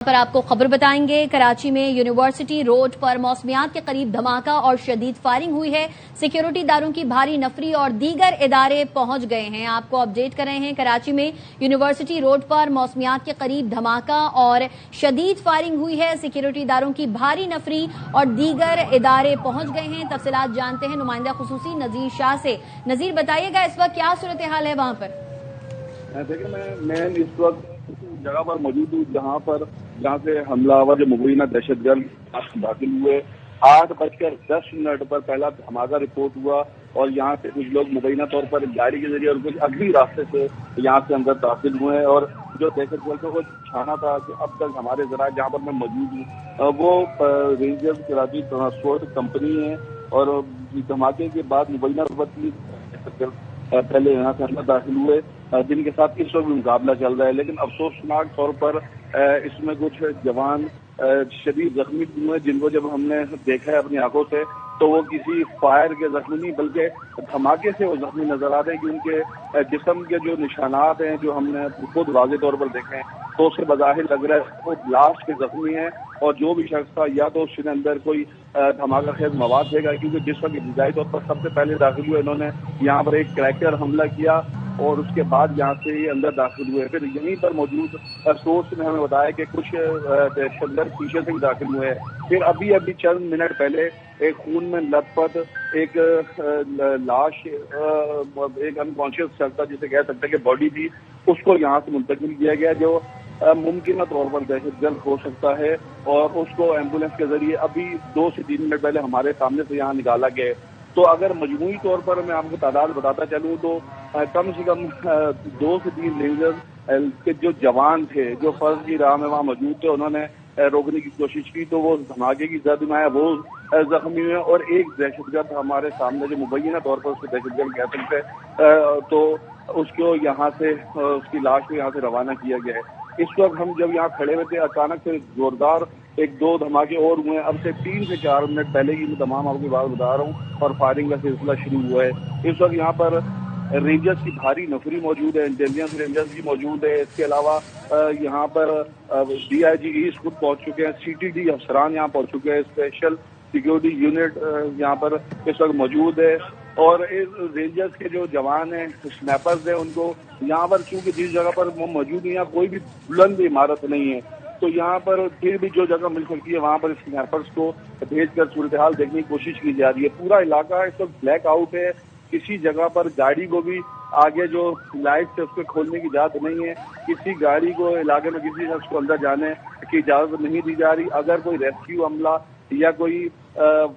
پر آپ کو خبر بتائیں گے۔ کراچی میں یونیورسٹی روڈ پر موسمیات کے قریب دھماکہ اور شدید فائرنگ ہوئی ہے۔ سیکیورٹی داروں کی بھاری نفری اور دیگر ادارے پہنچ گئے ہیں۔ آپ کو اپڈیٹ کر رہے ہیں۔ کراچی میں یونیورسٹی روڈ پر موسمیات کے قریب دھماکہ اور شدید فائرنگ ہوئی ہے۔ سیکیورٹی داروں کی بھاری نفری اور دیگر ادارے پہنچ گئے ہیں۔ تفصیلات جانتے ہیں نمائندہ خصوصی نذیر شاہ سے۔ نذیر بتائیے گا اس وقت کیا صورتحال ہے وہاں پر؟ دیکھیں میں اس وقت جگہ پر موجود ہوں جہاں سے حملہ آور جو مبینہ دہشت گرد داخل ہوئے۔ 8:10 پر پہلا دھماکہ رپورٹ ہوا اور یہاں سے کچھ لوگ مبینہ طور پر گاڑی کے ذریعے اور کچھ اگلی راستے سے یہاں سے اندر داخل ہوئے اور جو دہشت گردوں کو چھانا تھا کہ اب تک ہمارے ذرائع جہاں پر میں موجود ہوں وہ رینجرز کراچی ٹرانسپورٹ کمپنی ہے اور دھماکے کے بعد مبینہ طور پر پہلے یہاں سے اندر داخل ہوئے جن کے ساتھ اس وقت بھی مقابلہ چل رہا ہے، لیکن افسوسناک طور پر اس میں کچھ جوان شدید زخمی ہوئے جن کو جب ہم نے دیکھا ہے اپنی آنکھوں سے تو وہ کسی فائر کے زخمی نہیں بلکہ دھماکے سے وہ زخمی نظر آ رہے ہیں کہ ان کے جسم کے جو نشانات ہیں جو ہم نے خود واضح طور پر دیکھے ہیں تو اس سے بظاہر لگ رہا ہے وہ بلاسٹ کے زخمی ہیں اور جو بھی شخص تھا یا تو اس کے اندر کوئی دھماکہ خیز مواد ہے گا کیونکہ جس وقت ابتدائی طور پر سب سے پہلے داخل ہوئے انہوں نے یہاں پر ایک کریکر حملہ کیا اور اس کے بعد یہاں سے یہ اندر داخل ہوئے۔ پھر یہیں پر موجود سورس نے ہمیں بتایا کہ کچھ دہشت گرد پیچھے سے بھی داخل ہوئے ہیں۔ پھر ابھی چند منٹ پہلے ایک خون میں لت پت ایک لاش ایک انکانشیس شخص تھا جسے کہہ سکتے ہیں کہ باڈی تھی، اس کو یہاں سے منتقل کیا گیا جو ممکنہ طور پر دہشت گرد ہو سکتا ہے اور اس کو ایمبولینس کے ذریعے ابھی 2 سے 3 منٹ پہلے ہمارے سامنے سے یہاں نکالا گیا۔ تو اگر مجموعی طور پر میں آپ کو تعداد بتاتا چلوں تو کم سے کم 2 سے 3 رینجرز کے جو جوان تھے جو فرض کی راہ میں وہاں موجود تھے انہوں نے روکنے کی کوشش کی تو وہ دھماکے کی زد میں آیا، وہ زخمی ہوئے اور ایک دہشت گرد ہمارے سامنے جو مبینہ طور پر اس کو دہشت گرد کہہ سکتے تو اس کو یہاں سے اس کی لاش کو یہاں سے روانہ کیا گیا ہے۔ اس وقت ہم جب یہاں کھڑے ہوئے تھے اچانک سے زوردار 1-2 دھماکے اور ہوئے ہیں۔ اب سے 3 سے 4 منٹ پہلے کی میں تمام آپ کی بات بتا رہا ہوں اور فائرنگ کا سلسلہ شروع ہوا ہے۔ اس وقت یہاں پر رینجرز کی بھاری نفری موجود ہے، انٹیلیجنس رینجرز بھی موجود ہے، اس کے علاوہ یہاں پر DIG ایسٹ خود پہنچ چکے ہیں، CTD افسران یہاں پہنچ چکے ہیں، اسپیشل سیکیورٹی یونٹ یہاں پر اس وقت موجود ہے اور رینجرز کے جو جوان ہیں اسنیپرز ہیں ان کو یہاں پر چونکہ جس جگہ پر وہ موجود ہیں یہاں کوئی بھی بلند عمارت نہیں ہے تو یہاں پر پھر بھی جو جگہ مل سکتی ہے وہاں پر اسنیپرز کو بھیج کر صورتحال دیکھنے کی کوشش کی جا رہی ہے۔ پورا علاقہ اس وقت بلیک آؤٹ ہے، کسی جگہ پر گاڑی کو بھی آگے جو لائٹ سے اس پہ کھولنے کی اجازت نہیں ہے، کسی گاڑی کو علاقے میں کسی شخص کو اندر جانے کی اجازت نہیں دی جا رہی۔ اگر کوئی ریسکیو عملہ یا کوئی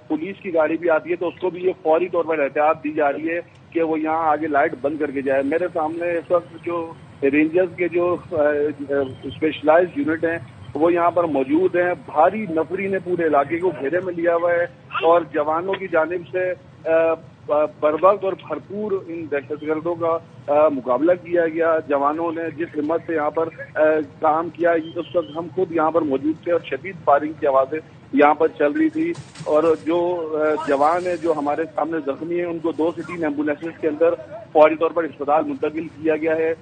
پولیس کی گاڑی بھی آتی ہے تو اس کو بھی یہ فوری طور پر احتیاط دی جا رہی ہے کہ وہ یہاں آگے لائٹ بند کر کے جائے۔ میرے سامنے اس وقت جو رینجرز کے جو اسپیشلائزڈ یونٹ ہیں وہ یہاں پر موجود ہیں۔ بھاری نفری نے پورے علاقے کو گھیرے میں لیا ہوا ہے اور جوانوں کی جانب سے بروقت اور بھرپور ان دہشت گردوں کا مقابلہ کیا گیا۔ جوانوں نے جس ہمت سے یہاں پر کام کیا اس وقت ہم خود یہاں پر موجود تھے اور شدید فائرنگ کی آوازیں یہاں پر چل رہی تھی اور جو جوان ہیں جو ہمارے سامنے زخمی ہیں ان کو 2 سے 3 ایمبولینسز کے اندر فوری طور پر اسپتال منتقل کیا گیا ہے۔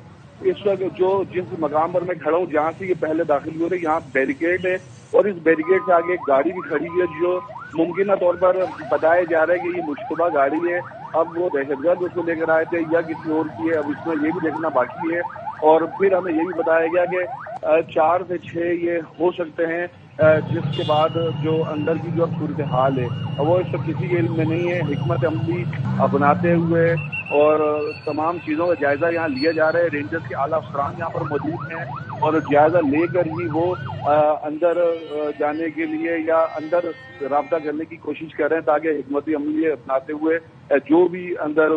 اس وقت جس مقام پر میں کھڑا ہوں جہاں سے یہ پہلے داخل ہو رہے یہاں بیریکیڈ ہے اور اس بیریکیڈ سے آگے ایک گاڑی بھی کھڑی ہے جو ممکنہ طور پر بتایا جا رہا ہے کہ یہ مشتبہ گاڑی ہے۔ اب وہ دہشت گرد اس کو لے کر آئے تھے یا کسی اور کی ہے، اب اس میں یہ بھی دیکھنا باقی ہے اور پھر ہمیں یہ بھی بتایا گیا کہ 4 سے 6 یہ ہو سکتے ہیں جس کے بعد جو اندر کی جو صورتحال ہے وہ اس وقت کسی کے علم میں نہیں ہے۔ حکمت عملی اپناتے ہوئے اور تمام چیزوں کا جائزہ یہاں لیا جا رہا ہے۔ رینجرز کے اعلیٰ افسران یہاں پر موجود ہیں اور جائزہ لے کر ہی وہ اندر جانے کے لیے یا اندر رابطہ کرنے کی کوشش کر رہے ہیں تاکہ حکمت عملی اپناتے ہوئے جو بھی اندر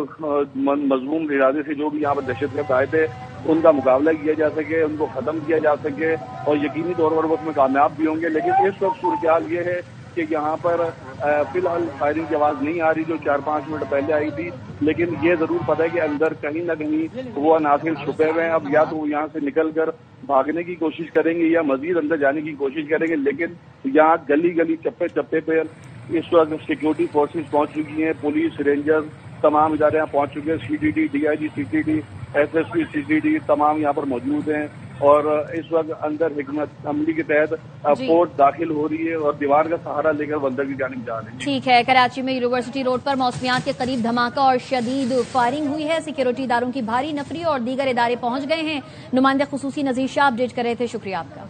مضموم ارادے سے جو بھی یہاں پر دہشت گرد آئے تھے ان کا مقابلہ کیا جا سکے، ان کو ختم کیا جا سکے اور یقینی طور پر وہ اس میں کامیاب بھی ہوں گے۔ لیکن اس وقت صورتحال یہ ہے کہ یہاں پر فی الحال فائرنگ کی آواز نہیں آ رہی جو 4-5 منٹ پہلے آئی تھی، لیکن یہ ضرور پتہ ہے کہ اندر کہیں نہ کہیں وہ عناصر چھپے ہوئے ہیں۔ اب یا تو وہ یہاں سے نکل کر بھاگنے کی کوشش کریں گے یا مزید اندر جانے کی کوشش کریں گے، لیکن یہاں گلی گلی چپے چپے پہ اس وقت سیکیورٹی فورسز پہنچ چکی ہیں، پولیس رینجرز تمام ادارے یہاں پہنچ چکے ہیں، CTD DIG CTD SSP CTD تمام یہاں پر موجود ہیں اور اس وقت اندر حکمت عملی کے تحت فورس داخل ہو رہی ہے اور دیوار کا سہارا لے کر بندر کی جانب جا رہی ہے. ٹھیک ہے. کراچی میں یونیورسٹی روڈ پر موسمیات کے قریب دھماکہ اور شدید فائرنگ ہوئی ہے. سیکیورٹی اداروں کی بھاری نفری اور دیگر ادارے پہنچ گئے ہیں. نمائندہ خصوصی نذیر شاہ اپڈیٹ کر رہے تھے. شکریہ آپ کا.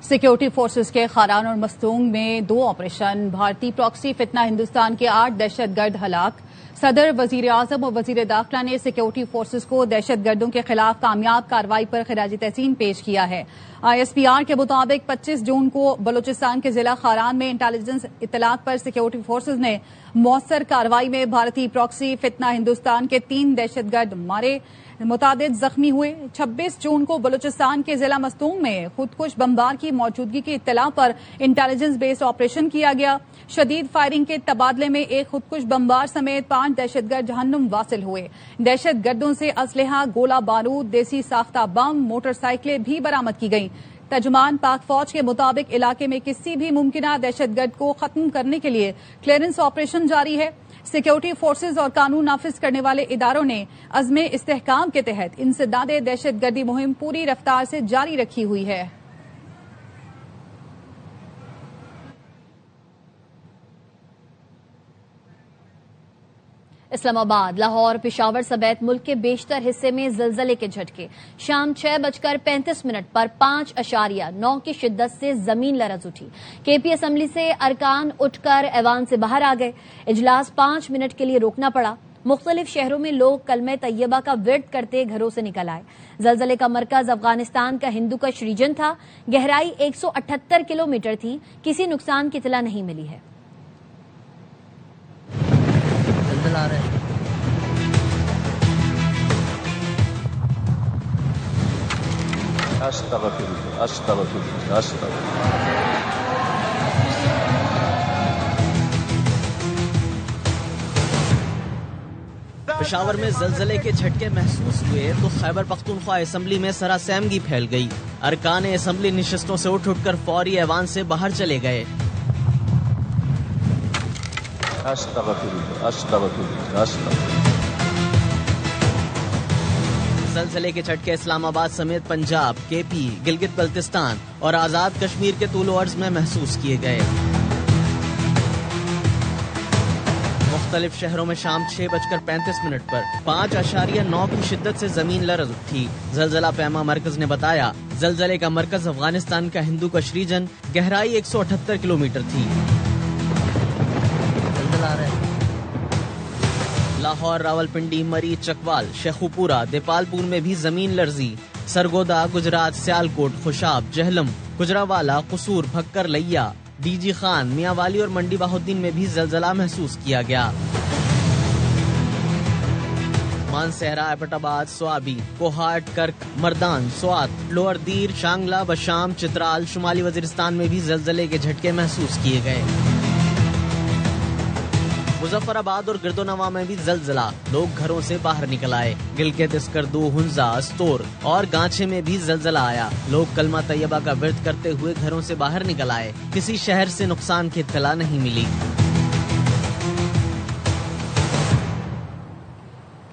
سیکیورٹی فورسز کے خاران اور مستونگ میں 2 آپریشن. بھارتی پراکسی فتنہ ہندوستان کے 8 دہشت گرد ہلاک. صدر، وزیر اعظم اور وزیر داخلہ نے سیکیورٹی فورسز کو دہشت گردوں کے خلاف کامیاب کارروائی پر خراج تحسین پیش کیا ہے. ISPR کے مطابق 25 جون کو بلوچستان کے ضلع خاران میں انٹیلیجنس اطلاعات پر سیکیورٹی فورسز نے مؤثر کارروائی میں بھارتی پراکسی فتنہ ہندوستان کے 3 دہشت گرد مارے، متعدد زخمی ہوئے. 26 جون کو بلوچستان کے ضلع مستونگ میں خودکش بمبار کی موجودگی کی اطلاع پر انٹیلیجنس بیسڈ آپریشن کیا گیا. شدید فائرنگ کے تبادلے میں ایک خودکش بمبار سمیت 5 دہشت گرد جہنم واصل ہوئے. دہشت گردوں سے اسلحہ، گولہ بارود، دیسی ساختہ بم، موٹر سائیکلیں بھی برآمد کی گئیں. ترجمان پاک فوج کے مطابق علاقے میں کسی بھی ممکنہ دہشت گرد کو ختم کرنے کے لیے کلیئرنس آپریشن جاری ہے. سیکیورٹی فورسز اور قانون نافذ کرنے والے اداروں نے عزم استحکام کے تحت انسداد دہشت گردی مہم پوری رفتار سے جاری رکھی ہوئی ہے. اسلام آباد، لاہور، پشاور سمیت ملک کے بیشتر حصے میں زلزلے کے جھٹکے. شام 6:35 پر 5.9 کی شدت سے زمین لرز اٹھی. KP اسمبلی سے ارکان اٹھ کر ایوان سے باہر آ گئے. اجلاس 5 منٹ کے لیے روکنا پڑا. مختلف شہروں میں لوگ کلمہ طیبہ کا ورد کرتے گھروں سے نکل آئے. زلزلے کا مرکز افغانستان کا ہندو کش ریجن تھا. گہرائی 178 کلومیٹر تھی. کسی نقصان کی اطلاع نہیں ملی ہے. پشاور میں زلزلے کے جھٹکے محسوس ہوئے تو خیبر پختونخوا اسمبلی میں سراسیمگی پھیل گئی. ارکان اسمبلی نشستوں سے اٹھ کر فوری ایوان سے باہر چلے گئے. زلزلے کے جھٹکے اسلام آباد سمیت پنجاب، KP، گلگت بلتستان اور آزاد کشمیر کے طول و عرض میں محسوس کیے گئے. مختلف شہروں میں شام 6:35 پر 5.9 کی شدت سے زمین لرز اٹھی. زلزلہ پیما مرکز نے بتایا زلزلے کا مرکز افغانستان کا ہندو کش ریجن، گہرائی 178 کلومیٹر تھی. لاہور، راولپنڈی، مری، چکوال، شیخوپورہ، دیپال پور میں بھی زمین لرزی. سرگودا، گجرات، سیالکوٹ، خوشاب، جہلم، گجراوالا، قصور، بھکر، لیا، DG خان، میاں والی اور منڈی بہاؤالدین میں بھی زلزلہ محسوس کیا گیا. مانسہرہ، ایبٹ آباد، سوابی، کوہاٹ، کرک، مردان، سوات، لوئر دیر، شانگلہ، بشام، چترال، شمالی وزیرستان میں بھی زلزلے کے جھٹکے محسوس کیے گئے. مظفر آباد اور گردونواں میں بھی زلزلہ، لوگ گھروں سے باہر نکل آئے. گلگت، اسکردو، ہنزا، استور اور گانچے میں بھی زلزلہ آیا. لوگ کلمہ طیبہ کا ورد کرتے ہوئے گھروں سے باہر نکل آئے. کسی شہر سے نقصان کی اطلاع نہیں ملی.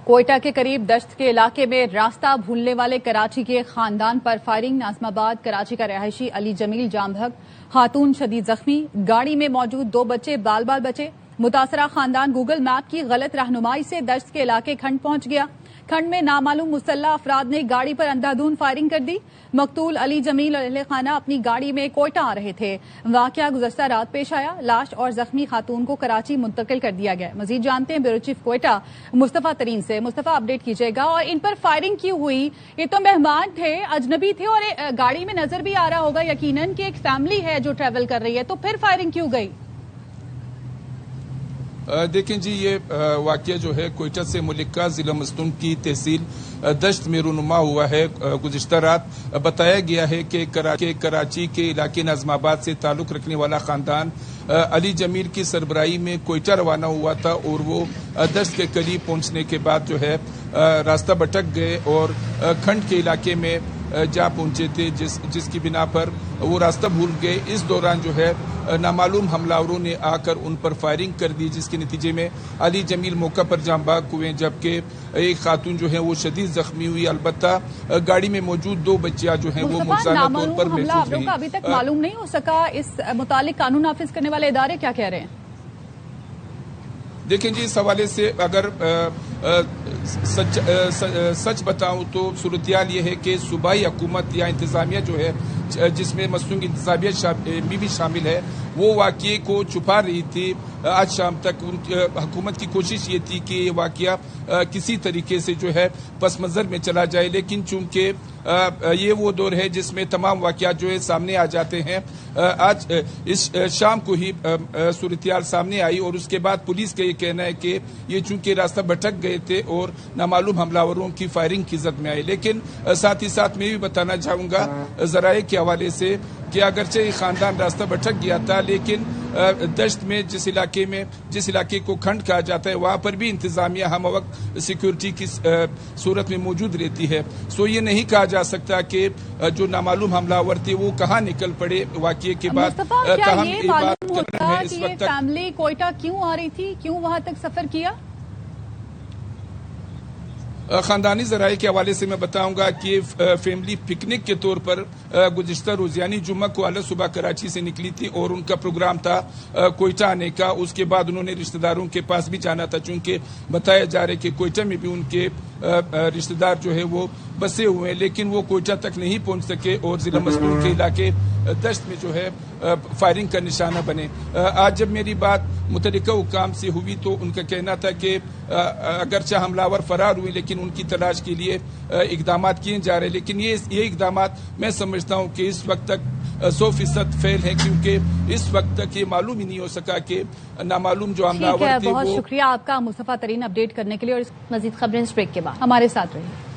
کوئٹہ کے قریب دشت کے علاقے میں راستہ بھولنے والے کراچی کے خاندان پر فائرنگ. ناظم آباد کراچی کا رہائشی علی جمیل جام بھگ، خاتون شدید زخمی. گاڑی میں موجود 2 بچے بال بچے. متاثرہ خاندان گوگل میپ کی غلط رہنمائی سے دشت کے علاقے کھنڈ پہنچ گیا. کھنڈ میں نامعلوم مسلح افراد نے گاڑی پر اندھادھند فائرنگ کر دی. مقتول علی جمیل اور اہل خانہ اپنی گاڑی میں کوئٹہ آ رہے تھے. واقعہ گزشتہ رات پیش آیا. لاش اور زخمی خاتون کو کراچی منتقل کر دیا گیا. مزید جانتے ہیں بیورو چیف کوئٹہ مصطفیٰ ترین سے. مصطفیٰ، اپڈیٹ کیجیے گا. اور ان پر فائرنگ کیوں ہوئی؟ یہ تو مہمان تھے، اجنبی تھے، اور گاڑی میں نظر بھی آ رہا ہوگا یقیناً کہ ایک فیملی ہے جو ٹریول کر رہی ہے، تو پھر فائرنگ کیوں گئی؟ دیکھیں جی، یہ واقعہ جو ہے کوئٹہ سے ملکہ ضلع مستونگ کی تحصیل دشت میں رونما ہوا ہے. گزشتہ رات بتایا گیا ہے کہ کراچی کے علاقے ناظم آباد سے تعلق رکھنے والا خاندان علی جمیل کی سربراہی میں کوئٹہ روانہ ہوا تھا اور وہ دشت کے قریب پہنچنے کے بعد جو ہے راستہ بھٹک گئے اور کھنڈ کے علاقے میں جا پہنچے تھے جس کی بنا پر وہ راستہ بھول گئے. اس دوران جو ہے نامعلوم حملہ نے آ کر ان پر فائرنگ کر دی, جس کے نتیجے میں علی جمیل موقع پر جاں بحق ہوئے, جبکہ ایک خاتون جو ہے وہ شدید زخمی ہوئی. البتہ گاڑی میں موجود 2 بچیاں جو ہیں وہ مؤذنہ طور پر محفوظ رہیں. ابھی تک معلوم نہیں ہو سکا اس متعلق قانون نافذ کرنے والے ادارے کیا کہہ رہے ہیں؟ دیکھیں جی, اس حوالے سے اگر سچ بتاؤں تو صورتحال یہ ہے کہ صوبائی حکومت یا انتظامیہ جو ہے, جس میں مصنوعی انتظامیہ بھی شامل ہے, وہ واقعے کو چھپا رہی تھی. آج شام تک حکومت کی کوشش یہ تھی کہ یہ واقعہ کسی طریقے سے جو ہے پس منظر میں چلا جائے, لیکن چونکہ یہ وہ دور ہے جس میں تمام واقعات جو ہے سامنے آ جاتے ہیں. آج اس شام کو ہی صورتحال سامنے آئی اور اس کے بعد پولیس کا یہ کہنا ہے کہ یہ چونکہ راستہ بھٹک گئے تھے اور نامعلوم حملہ کی فائرنگ کی زد میں آئے. لیکن ساتھ ہی ساتھ میں بھی بتانا چاہوں گا ذرائع کے حوالے سے کہ اگرچہ یہ خاندان راستہ بھٹک گیا تھا, لیکن دشت میں جس علاقے کو کھنڈ کہا جاتا ہے وہاں پر بھی انتظامیہ ہم وقت سیکورٹی کی صورت میں موجود رہتی ہے. سو یہ نہیں کہا جا سکتا کہ جو نامعلوم حملہ آور تھے وہ کہاں نکل پڑے واقعے کے بعد. کیا یہ معلوم ہوتا کہ یہ فیملی کوئٹہ کیوں آ رہی تھی, کیوں وہاں تک سفر کیا؟ خاندانی ذرائع کے حوالے سے میں بتاؤں گا کہ فیملی پکنک کے طور پر گزشتہ روز یعنی جمعہ کو اعلی صبح کراچی سے نکلی تھی اور ان کا پروگرام تھا کوئٹہ آنے کا. اس کے بعد انہوں نے رشتہ داروں کے پاس بھی جانا تھا, چونکہ بتایا جا رہا ہے کہ کوئٹہ میں بھی ان کے رشتہ دار جو ہے وہ بسے ہوئے ہیں, لیکن وہ کوئٹہ تک نہیں پہنچ سکے اور ضلع مستور کے علاقے دشت میں جو ہے فائرنگ کا نشانہ بنے. آج جب میری بات متعلقہ حکام سے ہوئی تو ان کا کہنا تھا کہ اگرچہ حملہ آور فرار ہوئے لیکن ان کی تلاش کے لیے اقدامات کیے جا رہے ہیں, لیکن یہ اقدامات میں سمجھتا ہوں کہ اس وقت تک 100% فیل ہیں, کیونکہ اس وقت تک یہ معلوم ہی نہیں ہو سکا کہ نامعلوم جو حملہ آور تھے. بہت شکریہ آپ کا مصطفیٰ ترین اپڈیٹ کرنے کے لیے, اور مزید خبریں اس بریک کے بعد ہمارے ساتھ رہیے.